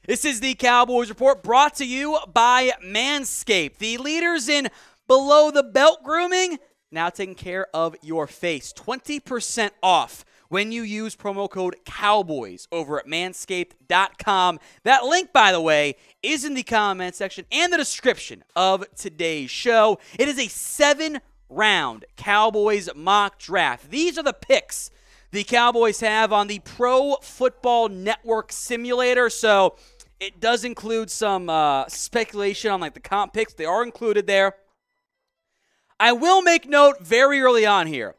This is the Cowboys Report brought to you by Manscaped, the leaders in below-the-belt grooming, now taking care of your face. 20% off when you use promo code COWBOYS over at manscaped.com. That link, by the way, is in the comment section and the description of today's show. It is a 7-round Cowboys mock draft. These are the picks the Cowboys have on the Pro Football Network simulator, so it does include some speculation on like the comp picks. They are included there. I will make note very early on here.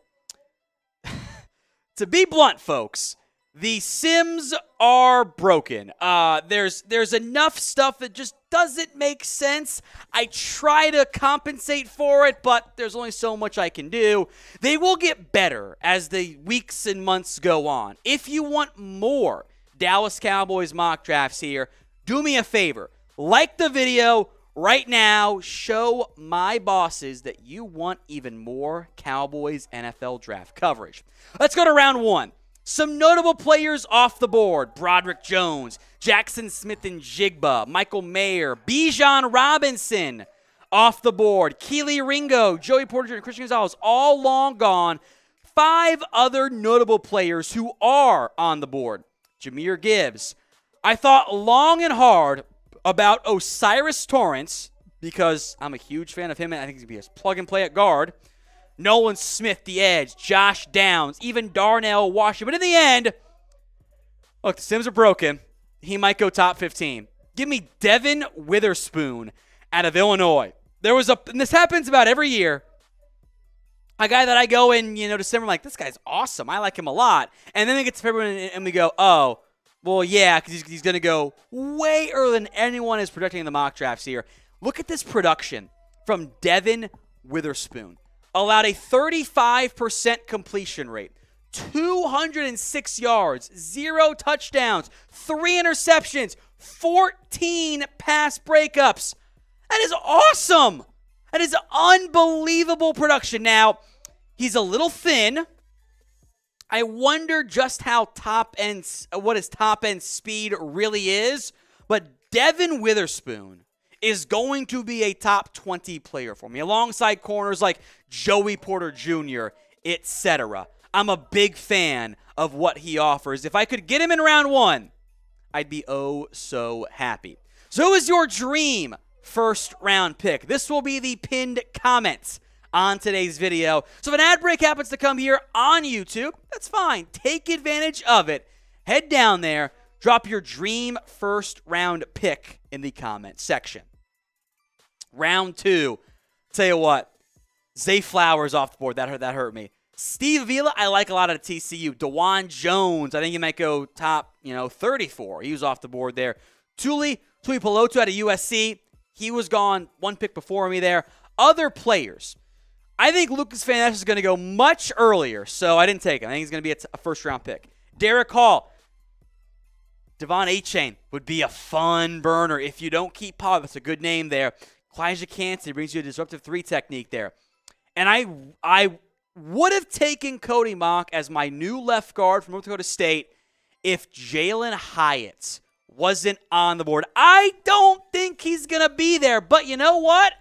To be blunt, folks, the sims are broken. There's enough stuff that just doesn't make sense. I try to compensate for it, but there's only so much I can do. They will get better as the weeks and months go on. If you want more Dallas Cowboys mock drafts here, do me a favor. Like the video right now. Show my bosses that you want even more Cowboys NFL draft coverage. Let's go to round one. Some notable players off the board. Broderick Jones, Jackson Smith and Jigba, Michael Mayer, Bijan Robinson off the board. Keely Ringo, Joey Porter Jr., and Christian Gonzalez, all long gone. 5 other notable players who are on the board. Jahmyr Gibbs. I thought long and hard about Osiris Torrance because I'm a huge fan of him and I think he's going to be a plug-and-play at guard. Nolan Smith, the edge. Josh Downs. Even Darnell Washington. But in the end, look, the Sims are broken. He might go top 15. Give me Devon Witherspoon out of Illinois. And this happens about every year. A guy that I go in, December, I'm like, this guy's awesome. I like him a lot. And then we get to February and we go, oh, well, yeah, because he's going to go way earlier than anyone is projecting in the mock drafts here. Look at this production from Devon Witherspoon. Allowed a 35% completion rate, 206 yards, 0 touchdowns, 3 interceptions, 14 pass breakups. That is awesome. That is unbelievable production. Now, he's a little thin. I wonder just what his top-end speed really is. But Devon Witherspoon is going to be a top 20 player for me, alongside corners like Joey Porter Jr., etc. I'm a big fan of what he offers. If I could get him in round 1, I'd be oh so happy. So who is your dream first-round pick? This will be the pinned comment on today's video. So if an ad break happens to come here on YouTube, that's fine. Take advantage of it. Head down there, drop your dream first-round pick in the comment section. Round 2, tell you what, Zay Flowers off the board. That hurt me. Steve Avila, I like a lot at TCU. DeJuan Jones, I think he might go top, 34. He was off the board there. Tuli Pelotu out of USC, he was gone, one pick before me there. Other players, I think Lucas Van Ness is going to go much earlier, so I didn't take him. I think he's going to be a first-round pick. Derek Hall, Devon A-Chain would be a fun burner if you don't keep Pollard. That's a good name there. Kalijah Kancey brings you a disruptive 3 technique there. And I would have taken Cody Mock as my new left guard from North Dakota State if Jalen Hyatt wasn't on the board. I don't think he's going to be there, but you know what?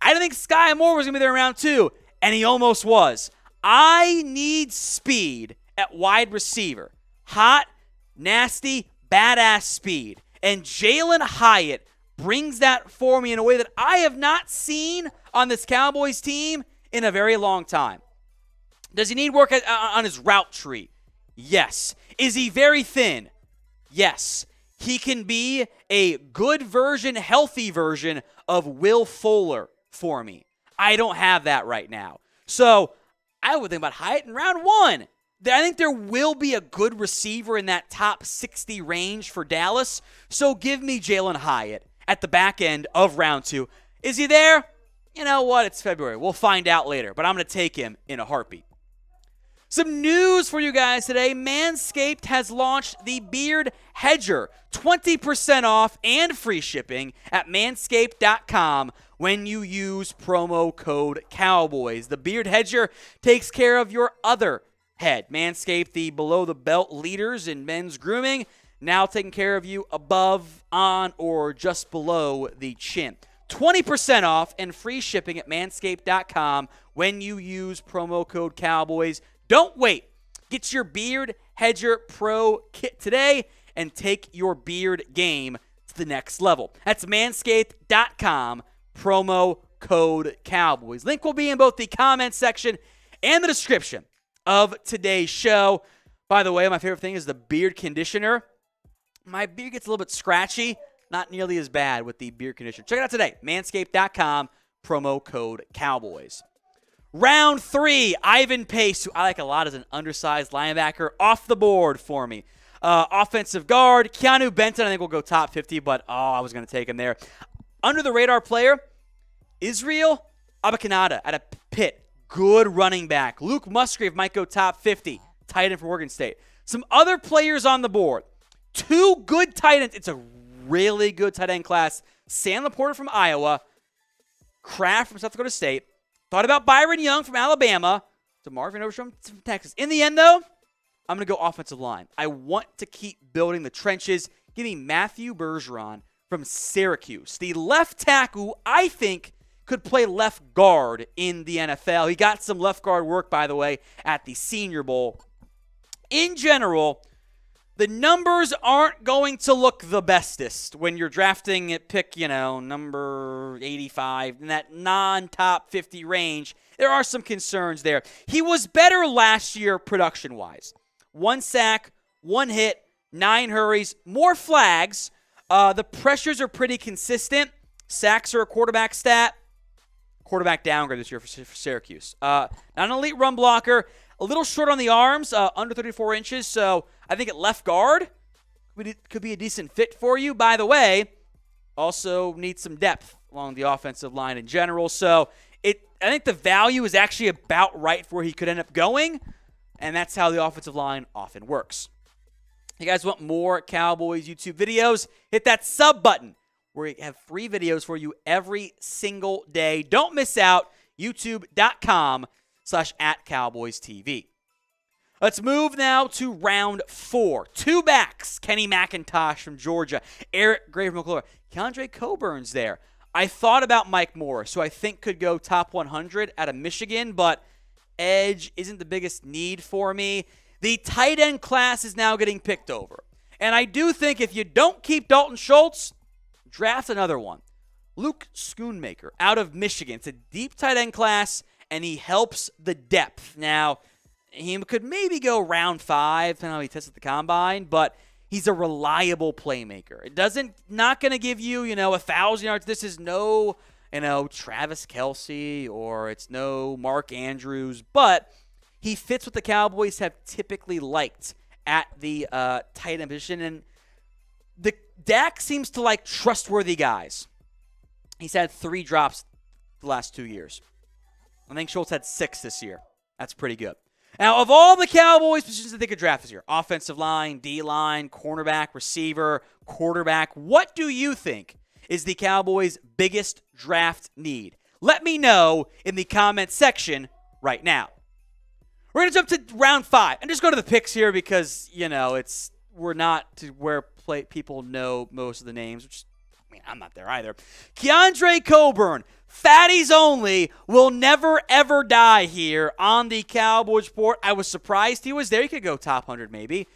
I didn't think Sky Moore was going to be there in round 2, and he almost was. I need speed at wide receiver. Hot, nasty, badass speed. And Jalen Hyatt brings that for me in a way that I have not seen on this Cowboys team in a very long time. Does he need work on his route tree? Yes. Is he very thin? Yes. He can be a good version, healthy version of Will Fuller for me. I don't have that right now. So I would think about Hyatt in round 1. I think there will be a good receiver in that top 60 range for Dallas. So give me Jalen Hyatt at the back end of round 2. Is he there? You know what? It's February. We'll find out later, but I'm going to take him in a heartbeat. Some news for you guys today. Manscaped has launched the Beard Hedger. 20% off and free shipping at manscaped.com when you use promo code Cowboys. The Beard Hedger takes care of your other head. Manscaped, the below-the-belt leaders in men's grooming. now taking care of you above, on, or just below the chin. 20% off and free shipping at manscaped.com when you use promo code Cowboys. Don't wait. Get your Beard Hedger Pro kit today and take your beard game to the next level. That's manscaped.com, promo code Cowboys. Link will be in both the comments section and the description of today's show. By the way, my favorite thing is the beard conditioner. My beard gets a little bit scratchy. Not nearly as bad with the beard conditioner. Check it out today. Manscaped.com, promo code Cowboys. Round 3, Ivan Pace, who I like a lot as an undersized linebacker, off the board for me. Offensive guard, Keanu Benton, I think will go top 50, but I was going to take him there. Under the radar player, Israel Abakanada at a Pitt. Good running back. Luke Musgrave might go top 50. Tight end for Oregon State. Some other players on the board. 2 good tight ends. It's a really good tight end class. Sam Laporta from Iowa. Kraft from South Dakota State. Thought about Byron Young from Alabama. DeMarvin Overstrom from Texas. In the end, though, I'm going to go offensive line. I want to keep building the trenches. Give me Matthew Bergeron from Syracuse. The left tackle who I think could play left guard in the NFL. He got some left guard work, by the way, at the Senior Bowl. In general, the numbers aren't going to look the bestest when you're drafting at pick, number 85, in that non-top 50 range. There are some concerns there. He was better last year production-wise. 1 sack, 1 hit, 9 hurries, more flags. The pressures are pretty consistent. Sacks are a quarterback stat. Quarterback downgrade this year for Syracuse. Not an elite run blocker. A little short on the arms, under 34 inches, so I think at left guard could be a decent fit for you. By the way, also needs some depth along the offensive line in general, so I think the value is actually about right for where he could end up going, and that's how the offensive line often works. If you guys want more Cowboys YouTube videos, hit that sub button. We have free videos for you every single day. Don't miss out. YouTube.com/@CowboysTV. Let's move now to round 4. 2 backs. Kenny McIntosh from Georgia. Eric Gray from Oklahoma. Keandre Coburn's there. I thought about Mike Morris, who I think could go top 100 out of Michigan, but edge isn't the biggest need for me. The tight end class is now getting picked over. And I do think if you don't keep Dalton Schultz, draft another one. Luke Schoonmaker out of Michigan. It's a deep tight end class, and he helps the depth. Now, he could maybe go round 5, depending on how he tests at the combine, but he's a reliable playmaker. Not going to give you, 1,000 yards. This is no, Travis Kelce, or it's no Mark Andrews, but he fits what the Cowboys have typically liked at the tight end position, and the Dak seems to like trustworthy guys. He's had 3 drops the last 2 years. I think Schultz had 6 this year. That's pretty good. Now, of all the Cowboys positions that they could draft this year, offensive line, D-line, cornerback, receiver, quarterback, what do you think is the Cowboys' biggest draft need? Let me know in the comments section right now. We're going to jump to round 5 and just go to the picks here because, we're not to where people know most of the names, which, I'm not there either. Keandre Coburn, fatties only, will never, ever die here on the Cowboys Report. I was surprised he was there. He could go top 100 maybe.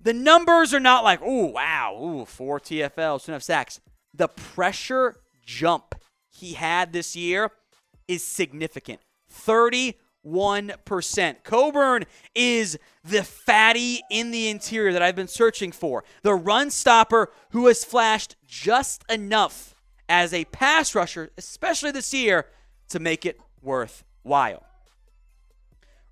The numbers are not like, 4 TFLs, 2.5 sacks. The pressure jump he had this year is significant. 31%. Coburn is the fatty in the interior that I've been searching for. The run stopper who has flashed just enough as a pass rusher, especially this year, to make it worthwhile.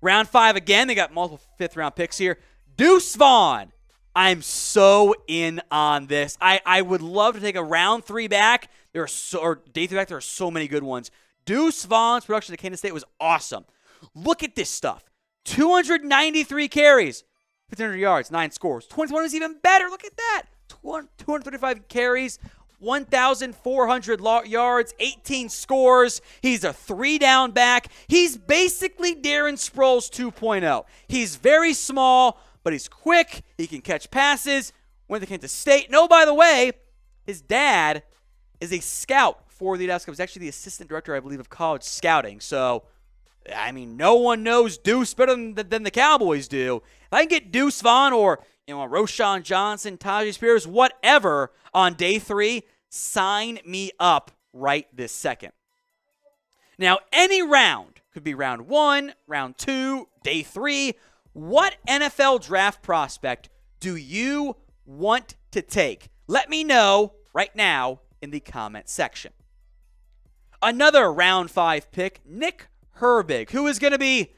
Round 5 again. They got multiple 5th-round picks here. Deuce Vaughn. I'm so in on this. I would love to take a round 3 back. Day 3 back. There are so many good ones. Deuce Vaughn's production at Kansas State was awesome. Look at this stuff. 293 carries, 1,500 yards, 9 scores. 21 is even better. Look at that. 235 carries, 1,400 yards, 18 scores. He's a 3-down back. He's basically Darren Sproles 2.0. He's very small, but he's quick. He can catch passes. went to Kansas State. No, by the way, his dad is a scout for the Dallas Cowboys. He's actually the assistant director, I believe, of college scouting. So, I mean, no one knows Deuce better than the Cowboys do. If I can get Deuce Vaughn or, Roshan Johnson, Tajay Spears, whatever on day 3, sign me up right this second. Now, any round, could be round 1, round 2, day 3. What NFL draft prospect do you want to take? Let me know right now in the comment section. Another round 5 pick, Nick Herbig, who is going to be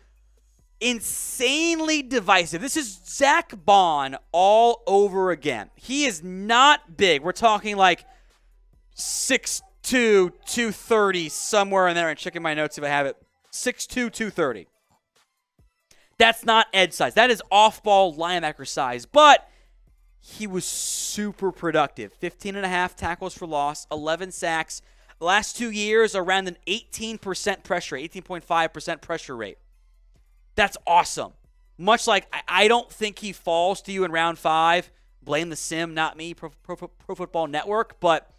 insanely divisive. This is Zach Bond all over again. He is not big. We're talking like 6'2", 230, somewhere in there. I'm checking my notes if I have it. 6'2", 230. That's not edge size. That is off-ball linebacker size. But he was super productive. 15.5 tackles for loss, 11 sacks. The last 2 years, around an 18% pressure rate, 18.5% pressure rate. That's awesome. Much like I don't think he falls to you in round 5. Blame the sim, not me, Pro Football Network. But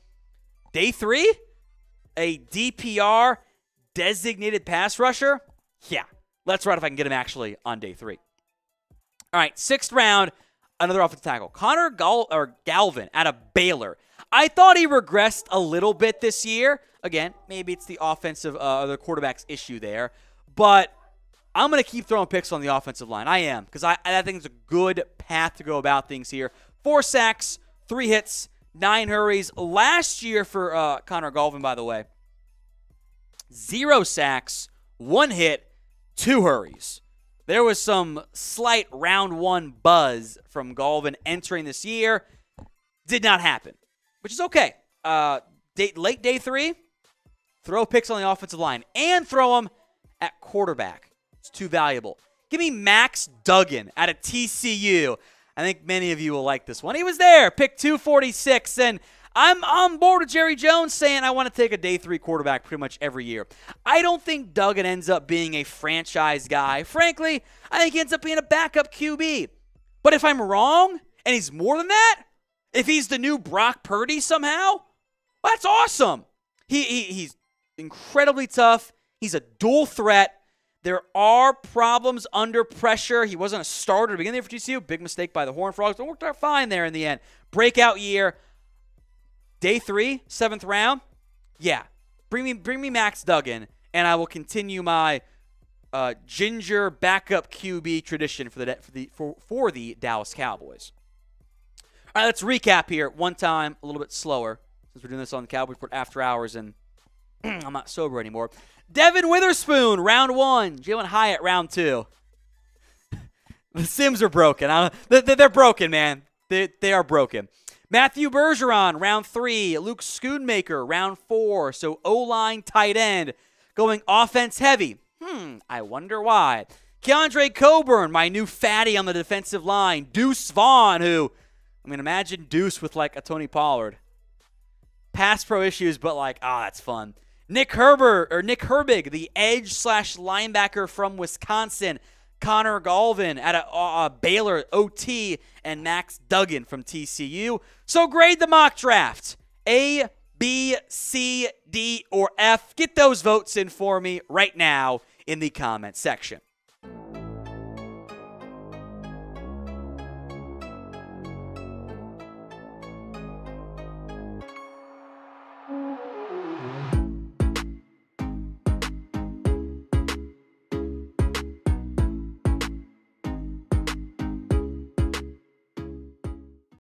day 3, a DPR designated pass rusher, yeah, let's ride if I can get him actually on day 3. All right, 6th round, another offensive tackle. Connor Galvin out of Baylor. I thought he regressed a little bit this year. Again, maybe it's the offensive, the quarterback's issue there. But I'm going to keep throwing picks on the offensive line. I am, because I think it's a good path to go about things here. 4 sacks, 3 hits, 9 hurries. Last year for Connor Galvin, by the way, 0 sacks, 1 hit, 2 hurries. There was some slight round 1 buzz from Galvin entering this year. Did not happen, which is okay. Late day 3, throw picks on the offensive line and throw them at quarterback. It's too valuable. Give me Max Duggan out of TCU. I think many of you will like this one. He was there, pick 246, and I'm on board with Jerry Jones saying I want to take a day 3 quarterback pretty much every year. I don't think Duggan ends up being a franchise guy. Frankly, I think he ends up being a backup QB. But if I'm wrong, and he's more than that, if he's the new Brock Purdy somehow, that's awesome. He's incredibly tough. He's a dual threat. There are problems under pressure. He wasn't a starter to begin there for TCU. Big mistake by the Horned Frogs, but worked out fine there in the end. Breakout year. Day 3, 7th round. Yeah, bring me Max Duggan, and I will continue my ginger backup QB tradition for the Dallas Cowboys. All right, let's recap here one time, a little bit slower, since we're doing this on the Cowboys Report after hours, and I'm not sober anymore. Devon Witherspoon, round 1. Jalen Hyatt, round 2. The Sims are broken. They're broken, man. They are broken. Matthew Bergeron, round 3. Luke Schoonmaker, round 4. So O-line, tight end, going offense heavy. I wonder why. Keandre Coburn, my new fatty on the defensive line. Deuce Vaughn, who, imagine Deuce with like a Tony Pollard. Pass pro issues, but like, that's fun. Nick Herbig, the edge/linebacker from Wisconsin. Connor Galvin at Baylor OT, and Max Duggan from TCU. So grade the mock draft. A, B, C, D, or F. Get those votes in for me right now in the comment section.